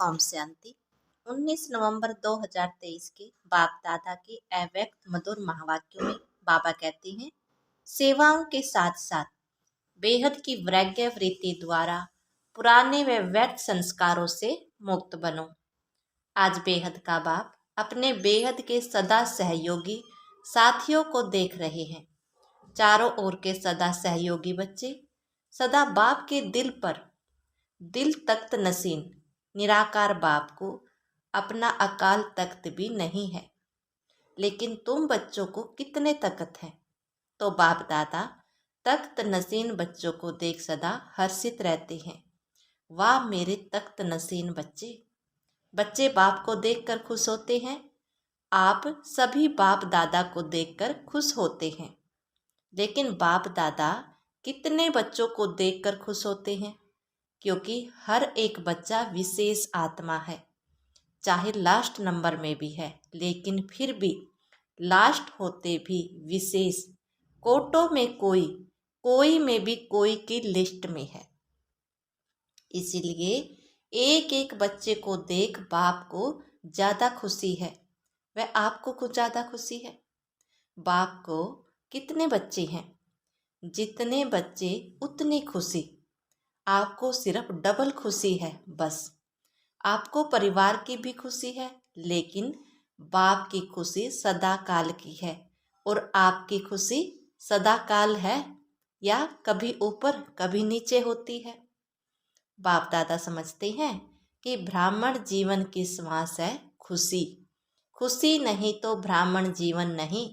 ओम शांति। 19 नवंबर 2023 के बाप दादा के अव्यक्त मधुर महावाक्यों में बाबा कहते हैं, सेवाओं के साथ साथ बेहद की वैराग्य वृत्ति द्वारा पुराने व व्यर्थ संस्कारों से मुक्त बनो। आज बेहद का बाप अपने बेहद के सदा सहयोगी साथियों को देख रहे हैं। चारों ओर के सदा सहयोगी बच्चे सदा बाप के दिल तख्त नसीन निराकार बाप को अपना अकाल तख्त भी नहीं है। लेकिन तुम बच्चों को कितने तख्त हैं। तो बाप दादा तख्त नसीन बच्चों को देख सदा हर्षित रहते हैं। वाह मेरे तख्त नसीन बच्चे। बच्चे बाप को देखकर खुश होते हैं। आप सभी बाप दादा को देखकर खुश होते हैं। लेकिन बाप दादा कितने बच्चों को देखकर खुश होते हैं, क्योंकि हर एक बच्चा विशेष आत्मा है। चाहे लास्ट नंबर में भी है, लेकिन फिर भी लास्ट होते भी विशेष, कोटों में कोई में भी कोई की लिस्ट में है। इसीलिए एक एक बच्चे को देख बाप को ज़्यादा खुशी है, वह आपको कुछ ज़्यादा खुशी है। बाप को कितने बच्चे हैं, जितने बच्चे उतनी खुशी। आपको सिर्फ डबल खुशी है। बस आपको परिवार की भी खुशी है, लेकिन बाप की खुशी सदा काल की है। और आपकी खुशी सदा काल है या कभी ऊपर कभी नीचे होती है। बाप दादा समझते हैं कि ब्राह्मण जीवन की श्वास है खुशी। खुशी नहीं तो ब्राह्मण जीवन नहीं।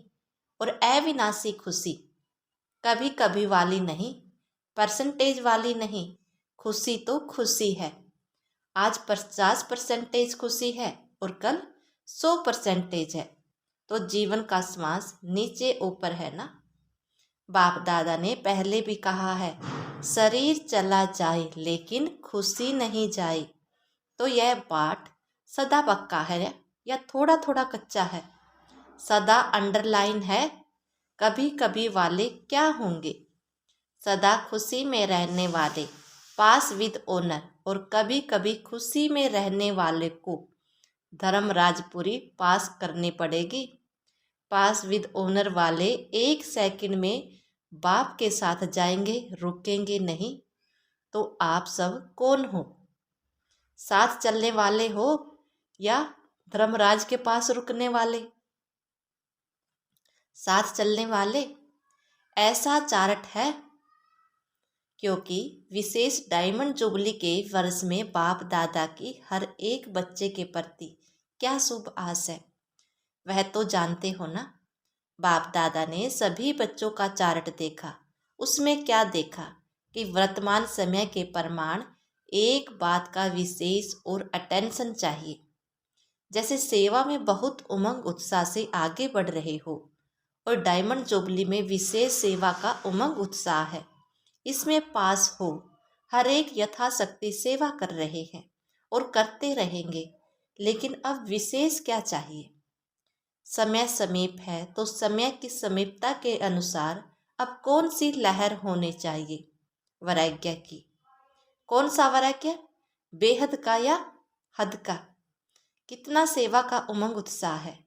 और अविनाशी खुशी कभी कभी वाली नहीं, परसेंटेज वाली नहीं। खुशी तो खुशी है। आज 50% खुशी है और कल 100% है। तो जीवन का श्वास नीचे ऊपर है ना। बाप दादा ने पहले भी कहा है, शरीर चला जाए लेकिन खुशी नहीं जाए। तो यह पाठ सदा पक्का है या थोड़ा थोड़ा कच्चा है? सदा अंडरलाइन है। कभी कभी वाले क्या होंगे? सदा खुशी में रहने वाले पास विद ओनर। और कभी कभी खुशी में रहने वाले को धर्मराजपुरी पास करनी पड़ेगी। पास विद ओनर वाले 1 सेकंड में बाप के साथ जाएंगे, रुकेंगे नहीं। तो आप सब कौन हो? साथ चलने वाले हो या धर्मराज के पास रुकने वाले? साथ चलने वाले। ऐसा चार्ट है, क्योंकि विशेष डायमंड जुबली के वर्ष में बाप दादा की हर एक बच्चे के प्रति क्या शुभ आस है, वह तो जानते हो ना। बाप दादा ने सभी बच्चों का चार्ट देखा। उसमें क्या देखा कि वर्तमान समय के प्रमाण एक बात का विशेष और अटेंशन चाहिए। जैसे सेवा में बहुत उमंग उत्साह से आगे बढ़ रहे हो और डायमंड जुबली में विशेष सेवा का उमंग उत्साह है, इसमें पास हो। हर एक यथाशक्ति सेवा कर रहे हैं और करते रहेंगे। लेकिन अब विशेष क्या चाहिए? समय समीप है तो समय की समीपता के अनुसार अब कौन सी लहर होनी चाहिए? वैराग्य की। कौन सा वैराग्य? बेहद का या हद का? कितना सेवा का उमंग उत्साह है,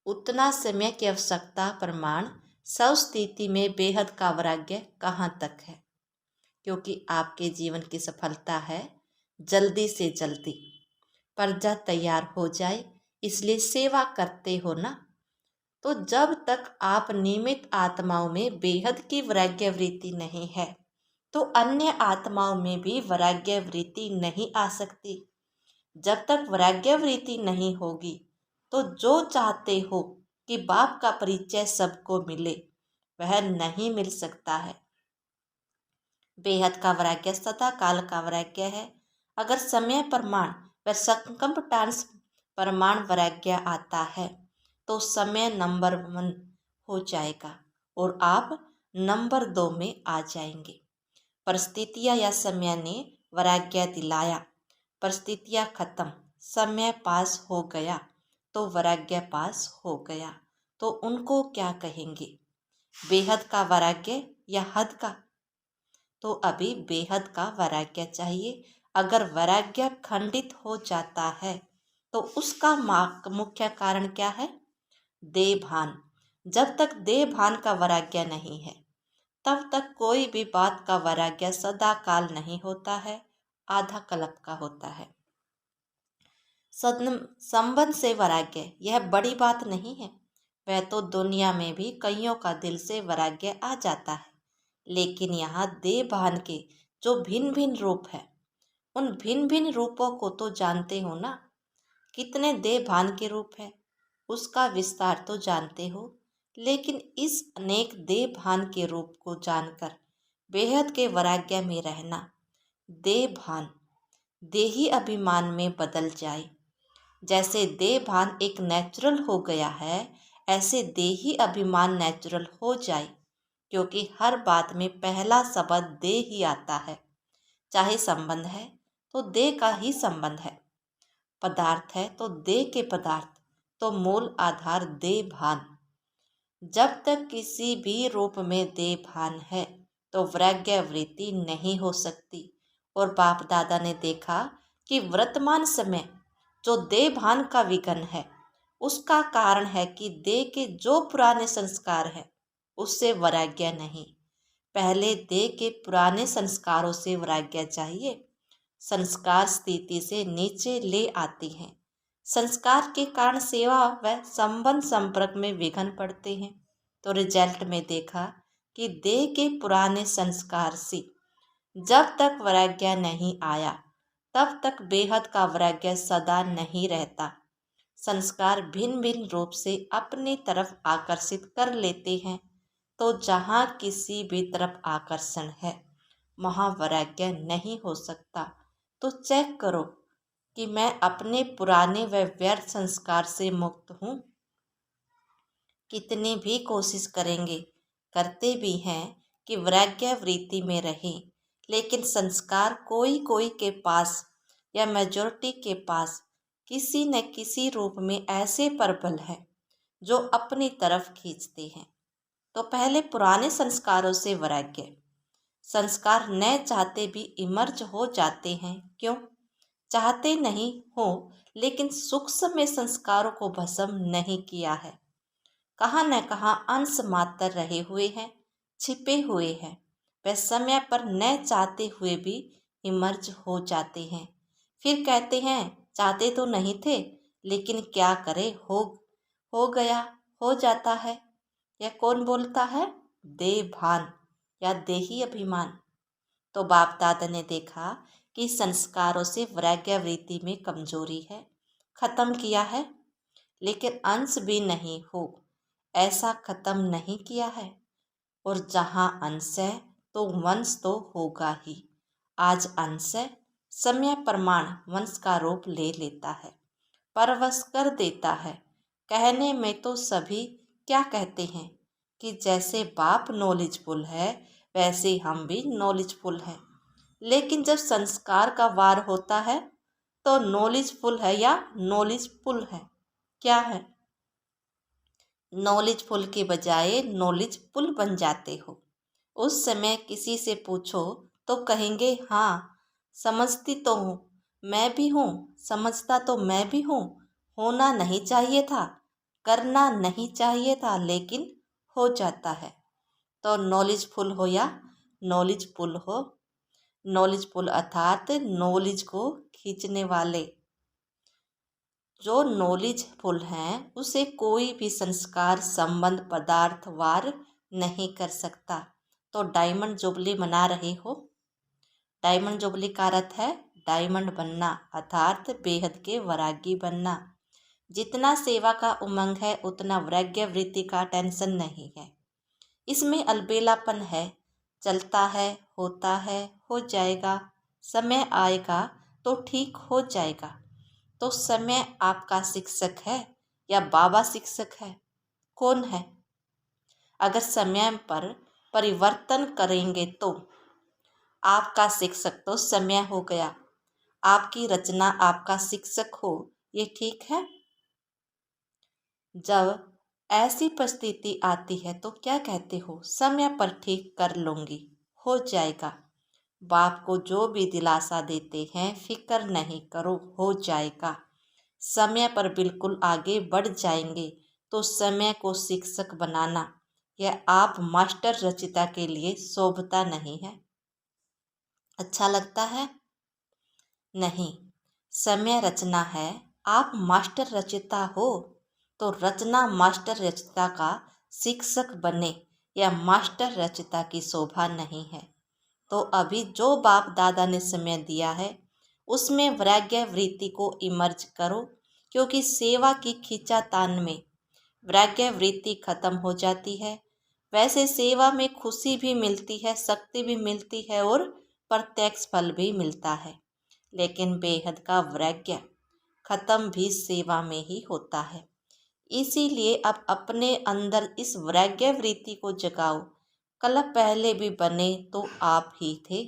उतना समय की आवश्यकता प्रमाण सब स्थिति में बेहद का वैराग्य कहाँ तक है? क्योंकि आपके जीवन की सफलता है जल्दी से जल्दी प्रजा तैयार हो जाए, इसलिए सेवा करते हो ना। तो जब तक आप नियमित आत्माओं में बेहद की वैराग्य वृत्ति नहीं है, तो अन्य आत्माओं में भी वैराग्य वृत्ति नहीं आ सकती। जब तक वैराग्य वृत्ति नहीं होगी, तो जो चाहते हो कि बाप का परिचय सबको मिले, वह नहीं मिल सकता है। बेहद का वैराग्य सदा काल का वैराग्य है। अगर समय प्रमाण व सकंपटांस प्रमाण वैराग्य आता है, तो समय नंबर 1 हो जाएगा और आप नंबर 2 में आ जाएंगे। परिस्थितियाँ या समय ने वैराग्य दिलाया, परिस्थितियाँ खत्म, समय पास हो गया, तो वैराग्य पास हो गया। तो उनको क्या कहेंगे? बेहद का वैराग्य या हद का? तो अभी बेहद का वैराग्य चाहिए। अगर वैराग्य खंडित हो जाता है तो उसका मुख्य कारण क्या है? देह भान। जब तक देह भान का वैराग्य नहीं है तब तक कोई भी बात का वैराग्य सदा काल नहीं होता है, आधा कल्प का होता है। संबंध से वैराग्य यह बड़ी बात नहीं है। वह तो दुनिया में भी कईयों का दिल से वैराग्य आ जाता है, लेकिन यहाँ देह भान के जो भिन्न भिन्न रूप है, उन भिन्न भिन्न रूपों को तो जानते हो ना। कितने देह भान के रूप है उसका विस्तार तो जानते हो, लेकिन इस अनेक देह भान के रूप को जानकर बेहद के वैराग्य में रहना, देह भान देही अभिमान में बदल जाए। जैसे देह भान एक नेचुरल हो गया है, ऐसे देही अभिमान नेचुरल हो जाए, क्योंकि हर बात में पहला शब्द देह ही आता है। चाहे संबंध है तो देह का ही संबंध है, पदार्थ है तो देह के पदार्थ, तो मूल आधार देह भान। जब तक किसी भी रूप में देह भान है तो वैराग्य वृत्ति नहीं हो सकती। और बाप दादा ने देखा कि वर्तमान समय जो देह भान का विघन है उसका कारण है कि देह के जो पुराने संस्कार है उससे वैराग्य नहीं। पहले देह के पुराने संस्कारों से वैराग्य चाहिए। संस्कार स्थिति से नीचे ले आती हैं। संस्कार के कारण सेवा व संबंध संपर्क में विघन पड़ते हैं। तो रिजल्ट में देखा कि देह के पुराने संस्कार से जब तक वैराग्य नहीं आया तब तक बेहद का वैराग्य सदा नहीं रहता। संस्कार भिन्न भिन्न रूप से अपनी तरफ आकर्षित कर लेते हैं, तो जहाँ किसी भी तरफ आकर्षण है वहाँ वैराग्य नहीं हो सकता। तो चेक करो कि मैं अपने पुराने व व्यर्थ संस्कार से मुक्त हूँ। कितनी भी कोशिश करेंगे, करते भी हैं कि वैराग्य वृत्ति में रहें, लेकिन संस्कार कोई कोई के पास या मेजॉरिटी के पास किसी न किसी रूप में ऐसे प्रबल है जो अपनी तरफ खींचते हैं। तो पहले पुराने संस्कारों से वैराग्य। संस्कार न चाहते भी इमर्ज हो जाते हैं। क्यों? चाहते नहीं हो, लेकिन सूक्ष्म में संस्कारों को भस्म नहीं किया है। कहाँ न कहाँ अंश मात्र रहे हुए हैं, छिपे हुए हैं। वह समय पर न चाहते हुए भी इमर्ज हो जाते हैं। फिर कहते हैं चाहते तो नहीं थे, लेकिन क्या करे, हो गया, हो जाता है। यह कौन बोलता है? देह भान या देही अभिमान। तो बाप दादा ने देखा कि संस्कारों से वैराग्य वृत्ति में कमजोरी है, खत्म किया है, लेकिन अंश भी नहीं हो ऐसा खत्म नहीं किया है। और जहाँ अंश है तो वंश तो होगा ही। आज अंश है, समय प्रमाण वंश का रूप ले लेता है, परवश कर देता है। कहने में तो सभी क्या कहते हैं कि जैसे बाप नॉलेजफुल है वैसे हम भी नॉलेजफुल हैं, लेकिन जब संस्कार का वार होता है तो नॉलेजफुल है या नॉलेजफुल है, क्या है? नॉलेजफुल के बजाय नॉलेजफुल बन जाते हो। उस समय किसी से पूछो तो कहेंगे हाँ समझती तो हूँ, मैं भी हूँ, समझता तो मैं भी हूँ। होना नहीं चाहिए था, करना नहीं चाहिए था, लेकिन हो जाता है। तो नॉलेजफुल हो या नॉलेजफुल हो। नॉलेजफुल अर्थात नॉलेज को खींचने वाले। जो नॉलेजफुल हैं उसे कोई भी संस्कार संबंध पदार्थ वार नहीं कर सकता। तो डायमंड जुबली मना रहे हो। डायमंड जुबली का अर्थ है डायमंड बनना, अर्थात बेहद के वैरागी बनना। जितना सेवा का उमंग है उतना वैराग्य वृत्ति का टेंशन नहीं है। इसमें अलबेलापन है, चलता है, होता है, हो जाएगा, समय आएगा तो ठीक हो जाएगा। तो समय आपका शिक्षक है या बाबा शिक्षक है? कौन है? अगर समय पर परिवर्तन करेंगे तो आपका शिक्षक तो समय हो गया, आपकी रचना आपका शिक्षक हो, ये ठीक है? जब ऐसी परिस्थिति आती है तो क्या कहते हो? समय पर ठीक कर लूँगी, हो जाएगा। बाप को जो भी दिलासा देते हैं, फिक्र नहीं करो, हो जाएगा, समय पर बिल्कुल आगे बढ़ जाएंगे। तो समय को शिक्षक बनाना यह आप मास्टर रचिता के लिए शोभता नहीं है? अच्छा लगता है? नहीं, समय रचना है। आप मास्टर रचिता हो तो रचना मास्टर रचिता का शिक्षक बने, यह मास्टर रचिता की शोभा नहीं है। तो अभी जो बाप दादा ने समय दिया है उसमें वैराग्य वृत्ति को इमर्ज करो, क्योंकि सेवा की खींचातान में वैराग्य वृत्ति खत्म हो जाती है। वैसे सेवा में खुशी भी मिलती है, शक्ति भी मिलती है और प्रत्यक्ष फल भी मिलता है, लेकिन बेहद का वैराग्य खत्म भी सेवा में ही होता है। इसीलिए अब अपने अंदर इस वैराग्य वृत्ति को जगाओ। कल पहले भी बने तो आप ही थे,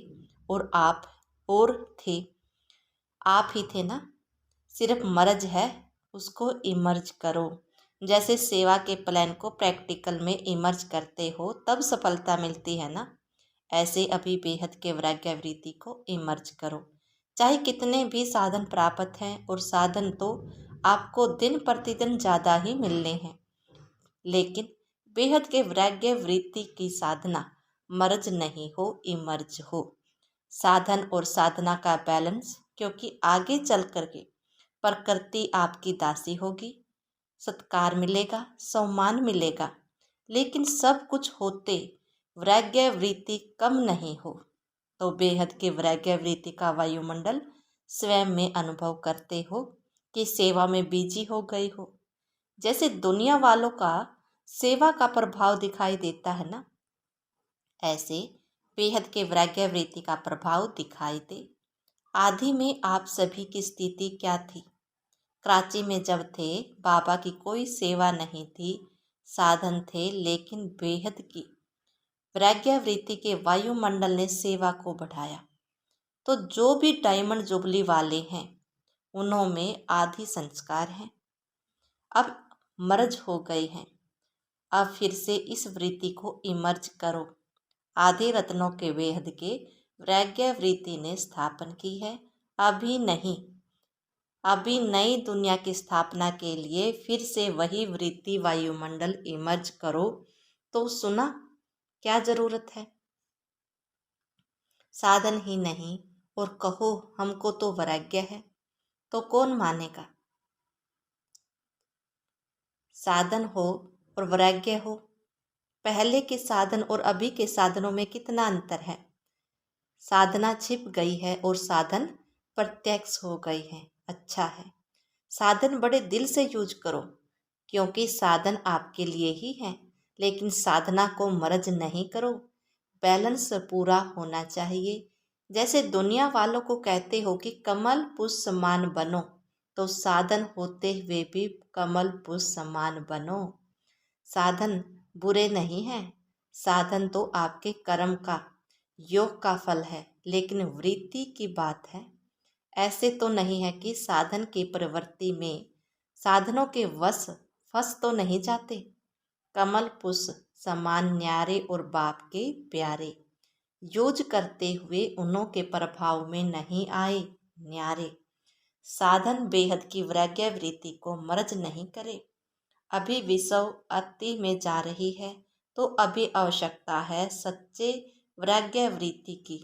और आप और थे, आप ही थे ना, सिर्फ मर्ज है, उसको इमर्ज करो। जैसे सेवा के प्लान को प्रैक्टिकल में इमर्ज करते हो तब सफलता मिलती है ना, ऐसे अभी बेहद के वैराग्य वृत्ति को इमर्ज करो। चाहे कितने भी साधन प्राप्त हैं, और साधन तो आपको दिन प्रतिदिन ज़्यादा ही मिलने हैं, लेकिन बेहद के वैराग्य वृत्ति की साधना मर्ज नहीं हो, इमर्ज हो। साधन और साधना का बैलेंस, क्योंकि आगे चल करके प्रकृति आपकी दासी होगी, सत्कार मिलेगा, सम्मान मिलेगा, लेकिन सब कुछ होते वैराग्य वृत्ति कम नहीं हो तो बेहद के वैराग्य वृत्ति का वायुमंडल स्वयं में अनुभव करते हो कि सेवा में बिजी हो गई हो। जैसे दुनिया वालों का सेवा का प्रभाव दिखाई देता है ना, ऐसे बेहद के वैराग्य वृत्ति का प्रभाव दिखाई दे। आदि में आप सभी की स्थिति क्या थी? कराची में जब थे, बाबा की कोई सेवा नहीं थी, साधन थे, लेकिन बेहद की वैराग्य वृत्ति के वायुमंडल ने सेवा को बढ़ाया। तो जो भी डायमंड जुबली वाले हैं उनमें आदि संस्कार हैं, अब मर्ज हो गए हैं। अब फिर से इस वृत्ति को इमर्ज करो। आधे रत्नों के बेहद के वैराग्य वृत्ति ने स्थापन की है, अभी नहीं। अभी नई दुनिया की स्थापना के लिए फिर से वही वृत्ति वायुमंडल इमर्ज करो। तो सुना, क्या जरूरत है? साधन ही नहीं और कहो हमको तो वैराग्य है, तो कौन मानेगा? साधन हो और वैराग्य हो, पहले के साधन और अभी के साधनों में कितना अंतर है। साधना छिप गई है और साधन प्रत्यक्ष हो गई है। अच्छा है, साधन बड़े दिल से यूज करो, क्योंकि साधन आपके लिए ही है, लेकिन साधना को मर्ज नहीं करो। बैलेंस पूरा होना चाहिए। जैसे दुनिया वालों को कहते हो कि कमल पुष्प समान बनो, तो साधन होते हुए भी कमल पुष्प समान बनो। साधन बुरे नहीं हैं, साधन तो आपके कर्म का, योग का फल है, लेकिन वृत्ति की बात है। ऐसे तो नहीं है कि साधन की प्रवृत्ति में साधनों के वश फंस तो नहीं जाते। कमल पुष्प समान न्यारे और बाप के प्यारे, यूज करते हुए उन्हों के प्रभाव में नहीं आए न्यारे। साधन बेहद की वैराग्य वृत्ति को मर्ज नहीं करे। अभी विषव अति में जा रही है, तो अभी आवश्यकता है सच्चे वैराग्य वृत्ति की।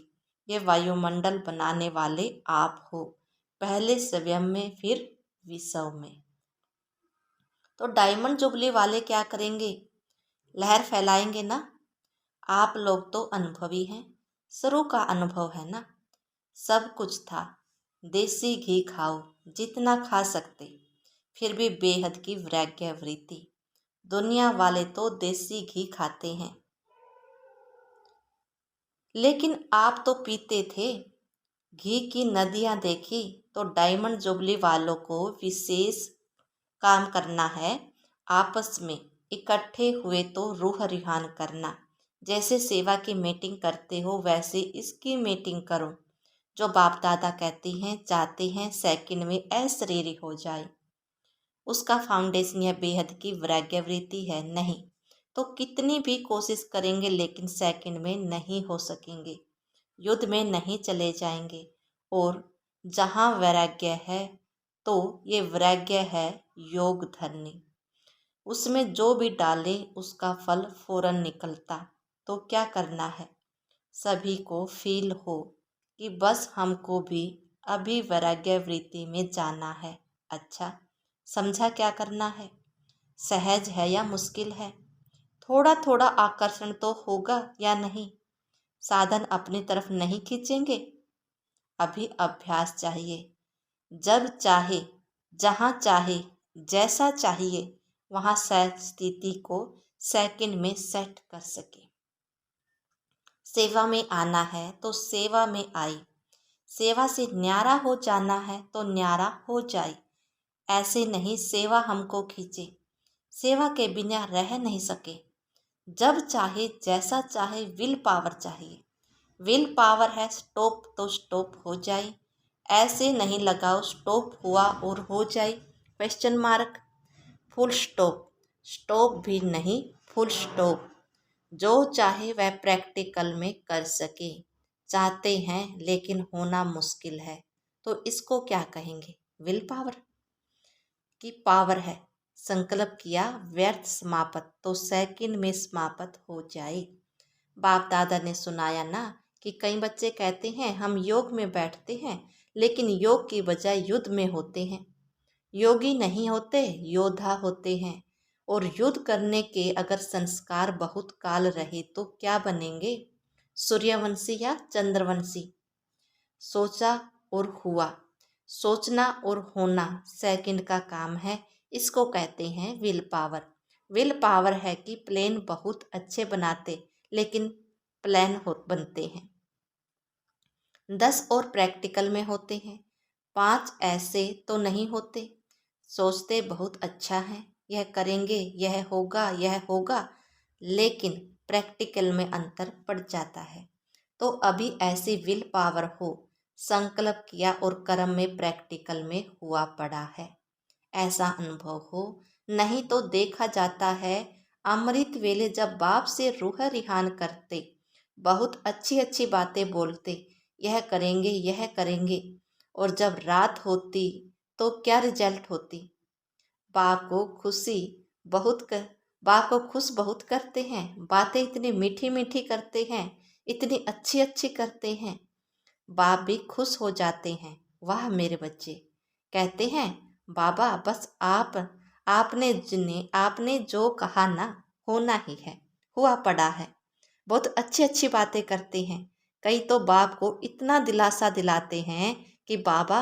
ये वायुमंडल बनाने वाले आप हो, पहले स्वयं में फिर विषव में। तो डायमंड जुबली वाले क्या करेंगे? लहर फैलाएंगे ना। आप लोग तो अनुभवी हैं, शुरू का अनुभव है ना। सब कुछ था, देसी घी खाओ जितना खा सकते, फिर भी बेहद की वैराग्य वृत्ति। दुनिया वाले तो देसी घी खाते हैं, लेकिन आप तो पीते थे। घी की नदियाँ देखी। तो डायमंड जुबली वालों को विशेष काम करना है, आपस में इकट्ठे हुए तो रूह रिहान करना। जैसे सेवा की मीटिंग करते हो वैसे इसकी मीटिंग करो। जो बाप दादा कहती हैं, चाहते हैं सेकंड में अशरीरी हो जाए, उसका फाउंडेशन यह बेहद की वैराग्य वृत्ति है। नहीं तो कितनी भी कोशिश करेंगे लेकिन सेकंड में नहीं हो सकेंगे। युद्ध में नहीं चले जाएंगे। और जहाँ वैराग्य है तो ये वैराग्य है योग धरनी, उसमें जो भी डाले उसका फल फौरन निकलता। तो क्या करना है, सभी को फील हो कि बस हमको भी अभी वैराग्य वृत्ति में जाना है। अच्छा, समझा क्या करना है? सहज है या मुश्किल है? थोड़ा थोड़ा आकर्षण तो होगा या नहीं? साधन अपनी तरफ नहीं खींचेंगे? अभी अभ्यास चाहिए। जब चाहे, जहाँ चाहे, जैसा चाहिए वहाँ स्थिति को सेकंड में सेट कर सके। सेवा में आना है तो सेवा में आई, सेवा से न्यारा हो जाना है तो न्यारा हो जाए। ऐसे नहीं सेवा हमको खींचे, सेवा के बिना रह नहीं सके। जब चाहे जैसा चाहे विल पावर चाहिए। विल पावर है स्टॉप तो स्टॉप हो जाए, ऐसे नहीं लगाओ स्टॉप हुआ और हो जाए question mark. Full stop, stop भी नहीं फुल स्टॉप। जो चाहे वह प्रैक्टिकल में कर सके। चाहते हैं लेकिन होना मुश्किल है, तो इसको क्या कहेंगे? विल पावर की पावर है। संकल्प किया व्यर्थ समाप्त तो सेकंड में समाप्त हो जाए। बाप दादा ने सुनाया ना कि कई बच्चे कहते हैं हम योग में बैठते हैं लेकिन योग की बजाय युद्ध में होते हैं। योगी नहीं होते, योद्धा होते हैं। और युद्ध करने के अगर संस्कार बहुत काल रहे तो क्या बनेंगे? सूर्यवंशी या चंद्रवंशी? सोचा और हुआ। सोचना और होना सेकंड का काम है। इसको कहते हैं विल पावर। विल पावर है कि प्लेन बहुत अच्छे बनाते लेकिन प्लान हो बनते हैं। 10 और प्रैक्टिकल में होते हैं, 5 ऐसे तो नहीं होते। सोचते बहुत अच्छा है, यह करेंगे, यह होगा, लेकिन प्रैक्टिकल में अंतर पड़ जाता है। तो अभी ऐसी विल पावर हो, संकल्प किया और कर्म में प्रैक्टिकल में हुआ पड़ा है, ऐसा अनुभव हो। नहीं तो देखा जाता है अमृत वेले जब बाप से रूह रिहान करते, बहुत अच्छी अच्छी बातें बोलते, यह करेंगे, और जब रात होती तो क्या रिजल्ट होती? बाप को खुशी बहुत कर बाप को खुश बहुत करते हैं, बातें इतनी मीठी मीठी करते हैं, इतनी अच्छी अच्छी करते हैं, बाप भी खुश हो जाते हैं। वाह मेरे बच्चे, कहते हैं बाबा बस आपने जो कहा ना होना ही है, हुआ पड़ा है। बहुत अच्छी अच्छी बातें करते हैं। कई तो बाप को इतना दिलासा दिलाते हैं कि बाबा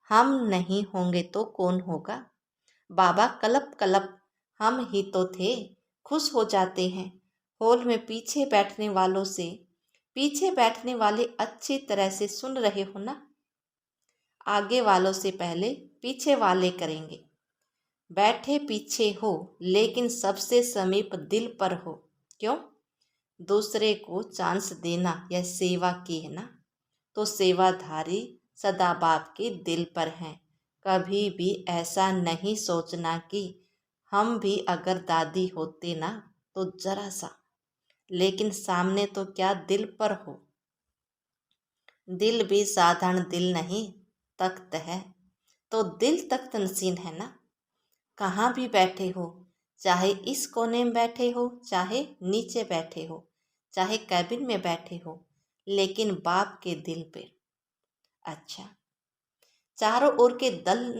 हम नहीं होंगे तो कौन होगा? बाबा कलप कलप हम ही तो थे। खुश हो जाते हैं। हॉल में पीछे बैठने वाले अच्छी तरह से सुन रहे हो ना? आगे वालों से पहले पीछे वाले करेंगे। बैठे पीछे हो लेकिन सबसे समीप दिल पर हो। क्यों? दूसरे को चांस देना यह सेवा की है ना? तो सेवाधारी सदा बाप के दिल पर हैं। कभी भी ऐसा नहीं सोचना कि हम भी अगर दादी होते ना तो जरा सा, लेकिन सामने तो क्या दिल पर हो। दिल भी साधारण दिल नहीं, तख्त है। तो दिल तख्त नशीन है ना? कहाँ भी बैठे हो, चाहे इस कोने में बैठे हो, चाहे नीचे बैठे हो, चाहे कैबिन में बैठे हो, लेकिन बाप के दिल पे। अच्छा, चारों ओर के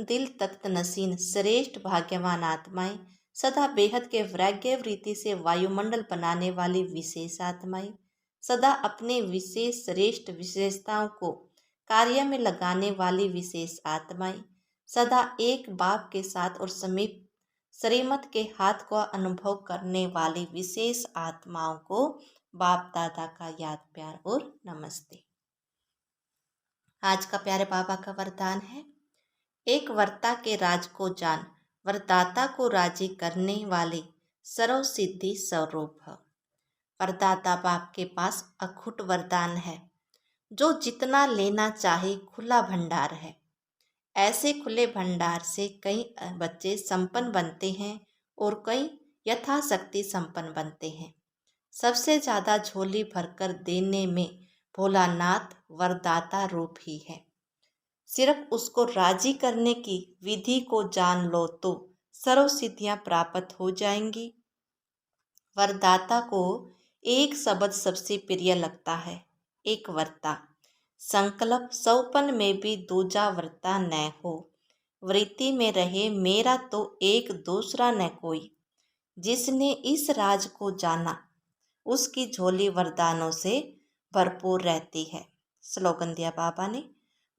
दिल तख्त नसीन श्रेष्ठ भाग्यवान आत्माएं, सदा बेहद के वैराग्य वृत्ति से वायुमंडल बनाने वाली विशेष आत्माएं, सदा अपने विशेष श्रेष्ठ विशेषताओं को कार्य में लगाने वाली विशेष आत्माएं, सदा एक बाप के साथ और समीप श्रीमत के हाथ का अनुभव करने वाली विशेष आत्माओं को बाप दादा का याद प्यार और नमस्ते। आज का प्यारे बाबा का वरदान है, एक वर्ता के राज को जान, वरदाता को राजी करने वाले सर्व सिद्धि स्वरूप है। वरदाता बाप के पास अखुट वरदान है, जो जितना लेना चाहे खुला भंडार है। ऐसे खुले भंडार से कई बच्चे संपन्न बनते हैं और कई यथाशक्ति संपन्न बनते हैं। सबसे ज़्यादा झोली भरकर देने में भोलानाथ वरदाता रूप ही है। सिर्फ उसको राजी करने की विधि को जान लो तो सर्व सिद्धियां प्राप्त हो जाएंगी। वरदाता को एक शब्द सबसे प्रिय लगता है, एक वर्ता। संकल्प सौपन में भी दूजा वर्ता न हो, वृत्ति में रहे मेरा तो एक दूसरा न कोई। जिसने इस राज को जाना उसकी झोली वरदानों से भरपूर रहती है। स्लोगन दिया बाबा ने,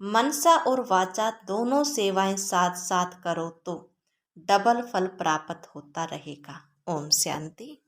मनसा और वाचा दोनों सेवाएं साथ साथ करो तो डबल फल प्राप्त होता रहेगा। ओम शांति।